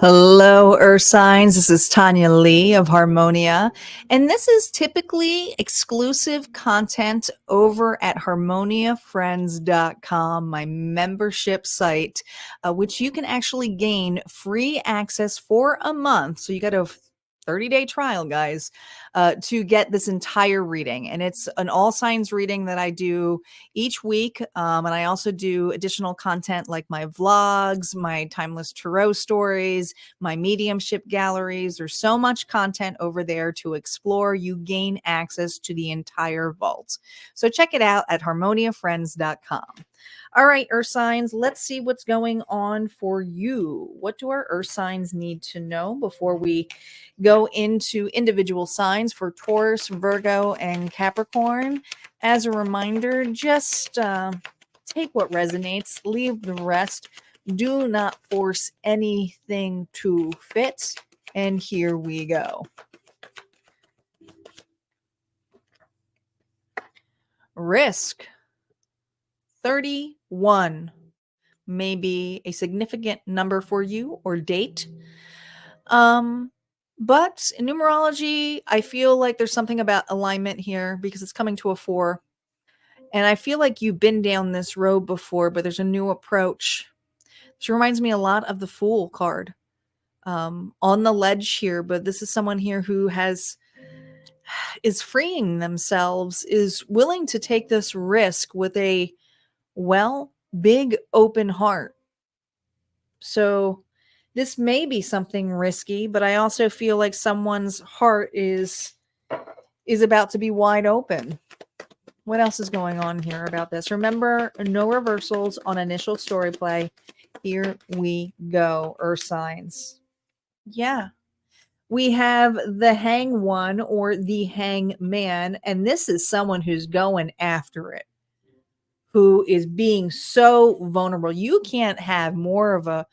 Hello, Earth signs. This is Tanya Lee of Harmonia, and this is typically exclusive content over at harmoniafriends.com, my membership site, which you can actually gain free access for a month. So you got a 30-day trial, guys, to get this entire reading. And it's an all signs reading that I do each week. And I also do additional content like my vlogs, my timeless tarot stories, my mediumship galleries. There's so much content over there to explore. You gain access to the entire vault. So check it out at harmoniafriends.com. All right, Earth signs, let's see what's going on for you. What do our Earth signs need to know before we go into individual signs for Taurus, Virgo, and Capricorn? As a reminder, just take what resonates, leave the rest. Do not force anything to fit. And here we go. Risk. 31 may be a significant number for you or date. But in numerology, I feel like there's something about alignment here because it's coming to a 4. And I feel like you've been down this road before, but there's a new approach. This reminds me a lot of the Fool card on the ledge here, but this is someone here who is freeing themselves, is willing to take this risk with a big open heart. So this may be something risky, but I also feel like someone's heart is about to be wide open. What else is going on here about this? Remember, no reversals on initial story play. Here we go, Earth signs. Yeah. We have the Hang One or the Hang Man, and this is someone who's going after it, who is being so vulnerable. You can't have more of a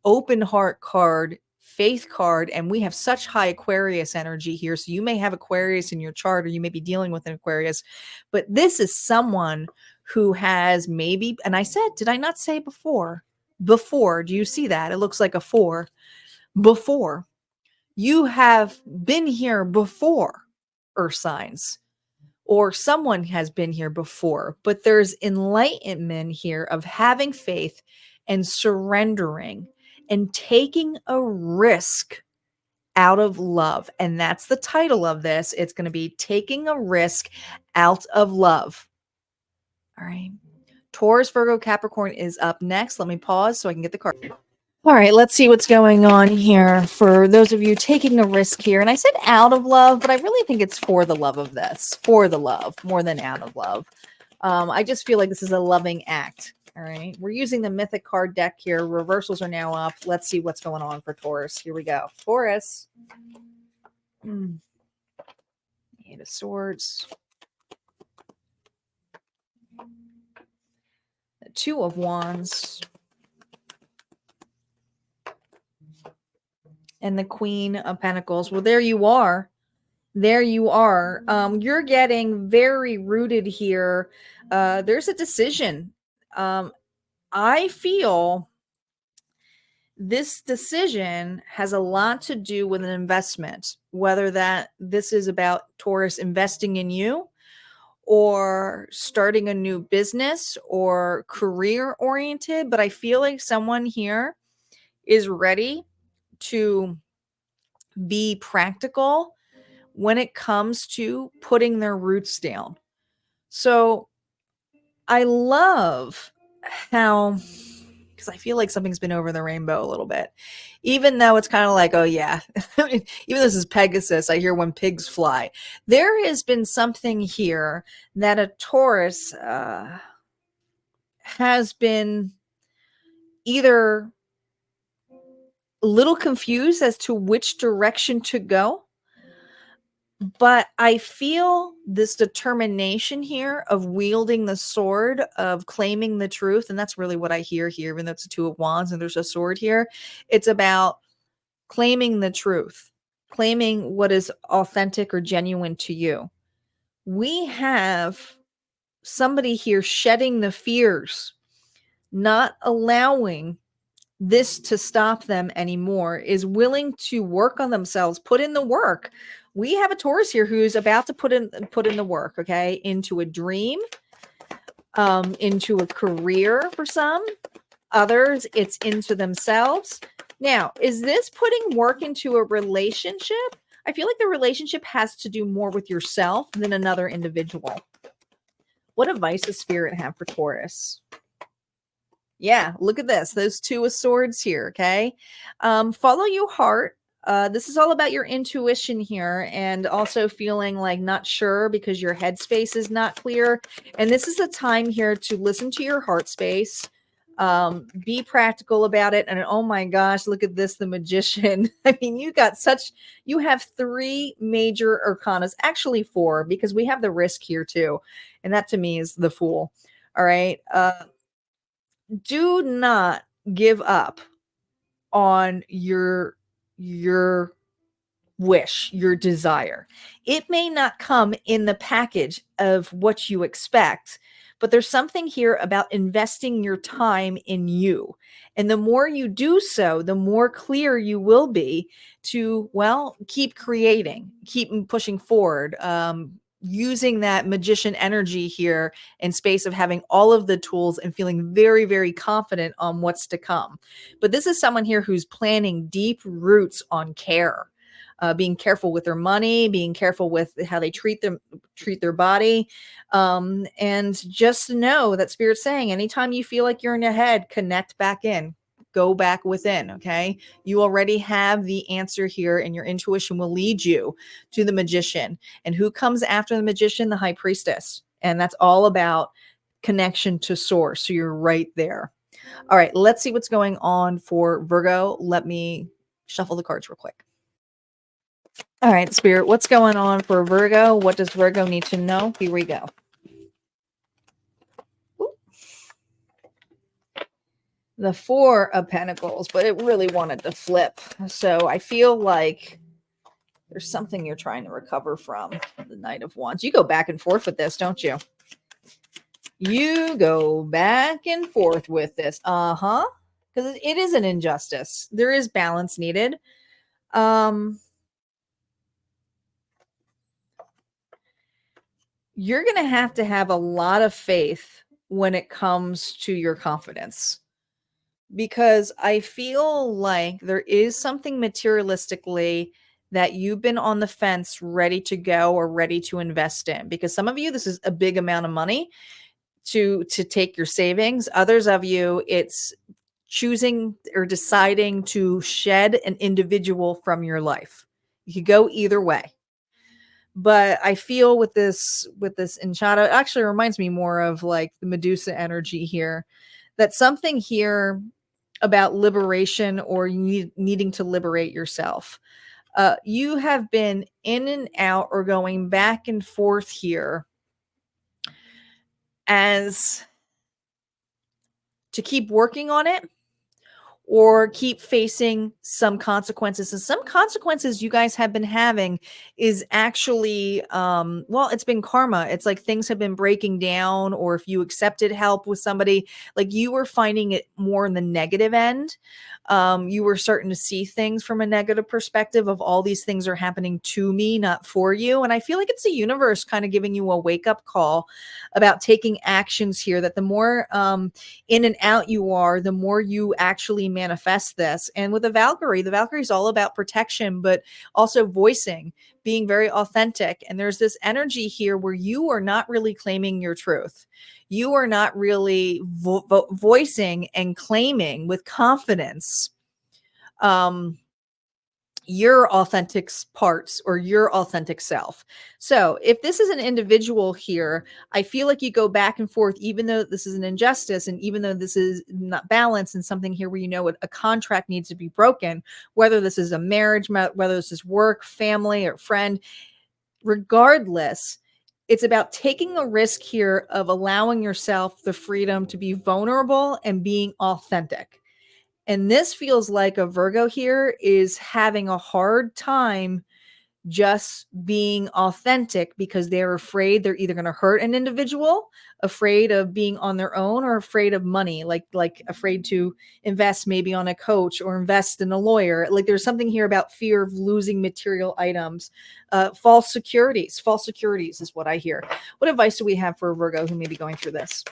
open heart card, faith card, and we have such high Aquarius energy here. So you may have Aquarius in your chart, or you may be dealing with an Aquarius, but this is someone who has maybe, and I said, did I not say before? Before, do you see that? It looks like a 4. Before. You have been here before, Earth signs, or someone has been here before, but there's enlightenment here of having faith and surrendering and taking a risk out of love. And that's the title of this. It's going to be Taking a Risk Out of Love. All right. Taurus, Virgo, Capricorn is up next. Let me pause so I can get the card. All right, let's see what's going on here for those of you taking a risk here. And I said out of love, but I really think it's for the love of this, for the love, more than out of love. I just feel like this is a loving act. All right, we're using the Mythic card deck here. Reversals are now up. Let's see what's going on for Taurus. Here we go. Taurus. Eight of Swords. The Two of Wands. And the Queen of Pentacles. Well, there you are. There you are. You're getting very rooted here. There's a decision. I feel this decision has a lot to do with an investment, whether this is about Taurus investing in you or starting a new business or career oriented. But I feel like someone here is ready to be practical when it comes to putting their roots down. So I love how, because I feel like something's been over the rainbow a little bit, even though it's kind of like, oh yeah, even though this is Pegasus, I hear when pigs fly. There has been something here that a Taurus has been either a little confused as to which direction to go. But I feel this determination here of wielding the sword, of claiming the truth. And that's really what I hear here, even though it's a Two of Wands and there's a sword here. It's about claiming the truth, claiming what is authentic or genuine to you. We have somebody here shedding the fears, not allowing this to stop them anymore, is willing to work on themselves, put in the work. We have a Taurus here who's about to put in the work, okay, into a dream, into a career for some. Others, it's into themselves. Now, is this putting work into a relationship? I feel like the relationship has to do more with yourself than another individual. What advice does Spirit have for Taurus? Yeah, look at this. Those two of swords here, okay? Follow your heart. This is all about your intuition here, and also feeling like not sure because your headspace is not clear. And this is the time here to listen to your heart space. Be practical about it. And oh my gosh, look at this, the Magician. I mean, you have 3 major arcanas, actually 4, because we have the Risk here too. And that to me is the Fool. All right. Do not give up on your wish, your desire. It may not come in the package of what you expect, but there's something here about investing your time in you. And the more you do so, the more clear you will be to, well, keep creating, keep pushing forward, using that magician energy here in space of having all of the tools and feeling very, very confident on what's to come. But this is someone here who's planning deep roots on care. Being careful with their money, being careful with how they treat their body. And just know that Spirit's saying anytime you feel like you're in your head, connect back in, go back within. Okay. You already have the answer here, and your intuition will lead you to the Magician. And who comes after the Magician? The High Priestess. And that's all about connection to source. So you're right there. All right. Let's see what's going on for Virgo. Let me shuffle the cards real quick. All right, Spirit, what's going on for Virgo? What does Virgo need to know? Here we go. Ooh. The 4 of Pentacles, but it really wanted to flip. So I feel like there's something you're trying to recover from. The Knight of Wands. You go back and forth with this, don't you? You go back and forth with this. Uh-huh. Because it is an injustice. There is balance needed. You're going to have a lot of faith when it comes to your confidence, because I feel like there is something materialistically that you've been on the fence, ready to go or ready to invest in. Because some of you, this is a big amount of money to take your savings. Others of you, it's choosing or deciding to shed an individual from your life. You could go either way. But I feel with this Enchado, it actually reminds me more of like the Medusa energy here, that something here about liberation or needing to liberate yourself. You have been in and out or going back and forth here as to keep working on it or keep facing some consequences. And some consequences you guys have been having is actually, well, it's been karma. It's like things have been breaking down, or if you accepted help with somebody, like you were finding it more in the negative end. You were starting to see things from a negative perspective of all these things are happening to me, not for you. And I feel like it's the universe kind of giving you a wake up call about taking actions here, that the more in and out you are, the more you actually manifest this. And with the Valkyrie is all about protection, but also voicing, being very authentic. And there's this energy here where you are not really claiming your truth. You are not really voicing and claiming with confidence your authentic parts or your authentic self. So if this is an individual here, I feel like you go back and forth, even though this is an injustice and even though this is not balanced and something here where you know a contract needs to be broken, whether this is a marriage, whether this is work, family, or friend, regardless, it's about taking a risk here of allowing yourself the freedom to be vulnerable and being authentic. And this feels like a Virgo here is having a hard time just being authentic because they're afraid they're either going to hurt an individual, afraid of being on their own, or afraid of money, like afraid to invest maybe on a coach or invest in a lawyer. Like there's something here about fear of losing material items. False securities is what I hear. What advice do we have for a Virgo who may be going through this?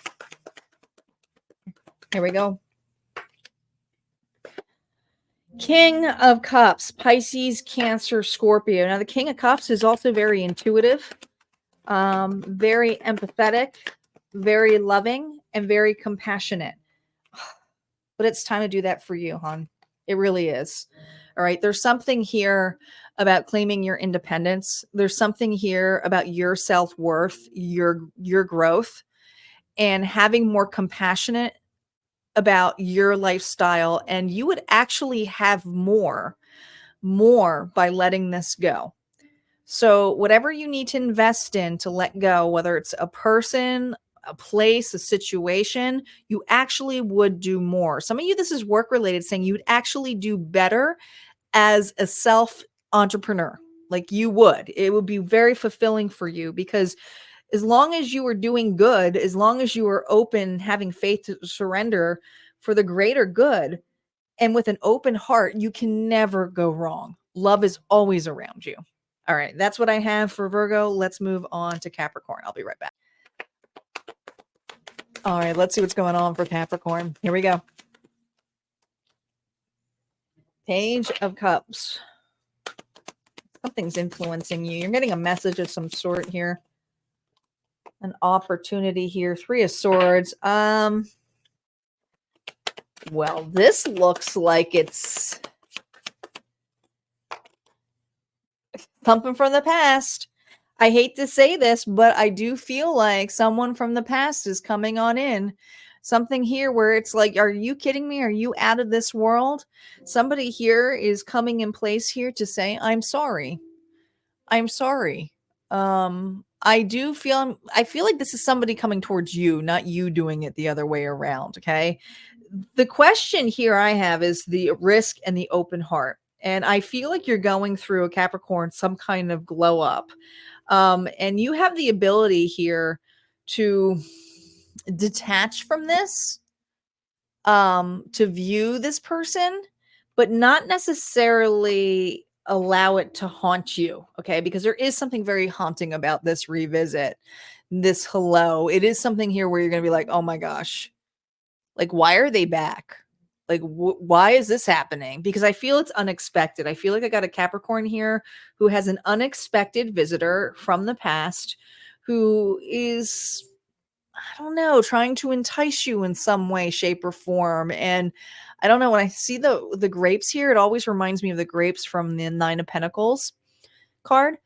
Here we go. King of Cups, Pisces, Cancer, Scorpio. Now, the King of Cups is also very intuitive, very empathetic, very loving, and very compassionate. But it's time to do that for you, hon. It really is. All right. There's something here about claiming your independence. There's something here about your self-worth, your growth, and having more compassionate about your lifestyle, and you would actually have more by letting this go. So whatever you need to invest in to let go, whether it's a person, a place, a situation, you actually would do more. Some of you, this is work related, saying you'd actually do better as a self entrepreneur. Like it would be very fulfilling for you, because as long as you are doing good, as long as you are open, having faith to surrender for the greater good, and with an open heart, you can never go wrong. Love is always around you. All right, that's what I have for Virgo. Let's move on to Capricorn. I'll be right back. All right, let's see what's going on for Capricorn. Here we go. Page of Cups. Something's influencing you. You're getting a message of some sort here. An opportunity here. 3 of Swords. Well, this looks like it's something from the past. I hate to say this, but I do feel like someone from the past is coming on in. Something here where it's like, are you kidding me? Are you out of this world? Somebody here is coming in place here to say, I'm sorry. I'm sorry. I feel like this is somebody coming towards you, not you doing it the other way around. Okay. The question here I have is the risk and the open heart. And I feel like you're going through, a Capricorn, some kind of glow up. And you have the ability here to detach from this, to view this person, but not necessarily allow it to haunt you. Okay. Because there is something very haunting about this revisit, this hello. It is something here where you're going to be like, oh my gosh, like, why are they back? Like, why is this happening? Because I feel it's unexpected. I feel like I got a Capricorn here who has an unexpected visitor from the past who is, I don't know, trying to entice you in some way, shape, or form. And I don't know, when I see the grapes here, it always reminds me of the grapes from the 9 of Pentacles card.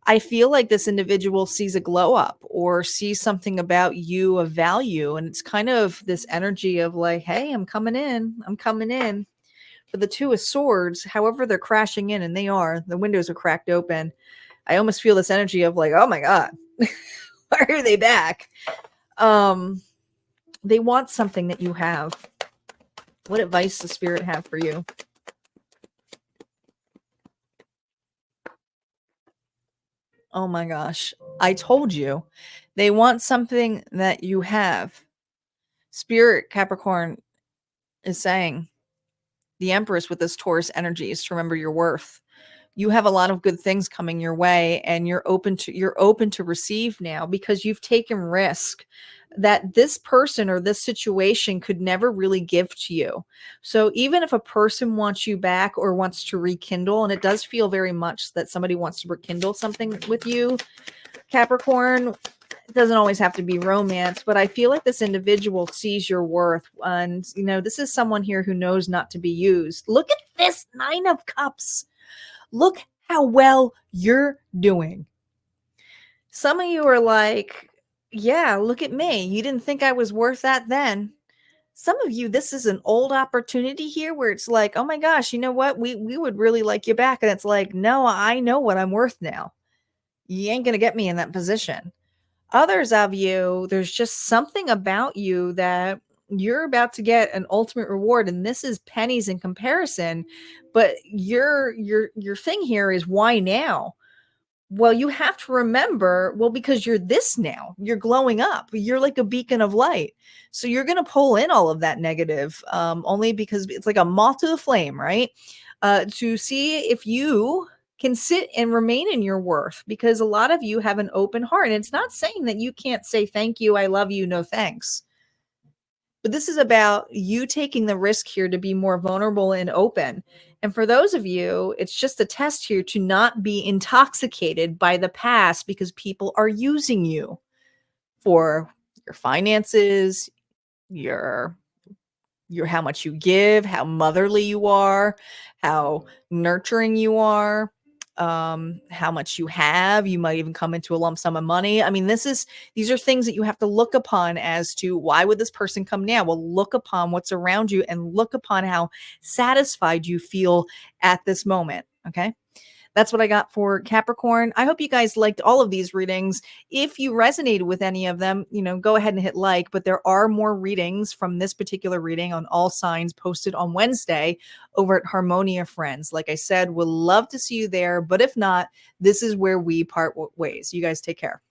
I feel like this individual sees a glow up or sees something about you of value. And it's kind of this energy of like, hey, I'm coming in. For the 2 of Swords, however they're crashing in, and they are, the windows are cracked open. I almost feel this energy of like, oh my God, why are they back? They want something that you have. What advice does Spirit have for you? Oh my gosh. I told you. They want something that you have. Spirit, Capricorn, is saying, the Empress with this Taurus energy, is to remember your worth. You have a lot of good things coming your way, and you're open to receive now, because you've taken risk that this person or this situation could never really give to you. So even if a person wants you back or wants to rekindle, and it does feel very much that somebody wants to rekindle something with you, Capricorn, it doesn't always have to be romance, but I feel like this individual sees your worth. And, this is someone here who knows not to be used. Look at this 9 of Cups. Look how well you're doing. Some of you are like, yeah, look at me. You didn't think I was worth that then. Some of you, this is an old opportunity here where it's like, oh my gosh, you know what? We would really like you back. And it's like, no, I know what I'm worth now. You ain't going to get me in that position. Others of you, there's just something about you that you're about to get an ultimate reward, and this is pennies in comparison. But your thing here is, why now? Well, you have to remember, well, because you're this now, you're glowing up, you're like a beacon of light. So you're going to pull in all of that negative, only because it's like a moth to the flame, right? To see if you can sit and remain in your worth, because a lot of you have an open heart. And it's not saying that you can't say thank you, I love you, no thanks. But this is about you taking the risk here to be more vulnerable and open. And for those of you, it's just a test here to not be intoxicated by the past because people are using you for your finances, your how much you give, how motherly you are, how nurturing you are, how much you have. You might even come into a lump sum of money. I mean, these are things that you have to look upon as to why would this person come now? Well, look upon what's around you and look upon how satisfied you feel at this moment. Okay. That's what I got for Capricorn. I hope you guys liked all of these readings. If you resonated with any of them, go ahead and hit like, but there are more readings from this particular reading on all signs posted on Wednesday over at Harmonia Friends. Like I said, we'll love to see you there, but if not, this is where we part ways. You guys take care.